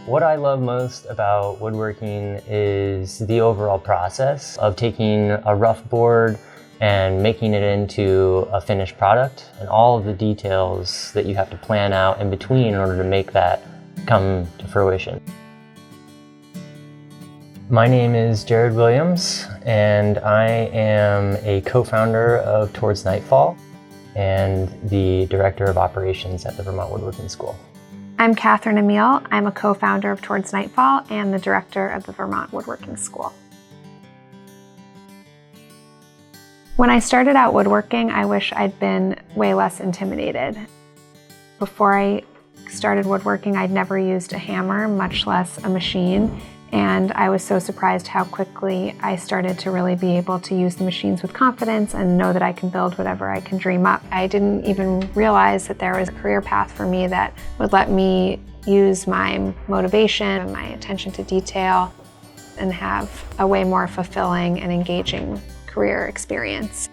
What I love most about woodworking is the overall process of taking a rough board and making it into a finished product, and all of the details that you have to plan out in between in order to make that come to fruition. My name is Jared Williams, and I am a co-founder of Towards Nightfall and the Director of Operations at the Vermont Woodworking School. I'm Catherine Emile. I'm a co-founder of Towards Nightfall and the director of the Vermont Woodworking School. When I started out woodworking, I wish I'd been way less intimidated. Before I started woodworking, I'd never used a hammer, much less a machine, and I was so surprised how quickly I started to really be able to use the machines with confidence and know that I can build whatever I can dream up. I didn't even realize that there was a career path for me that would let me use my motivation and my attention to detail and have a way more fulfilling and engaging career experience.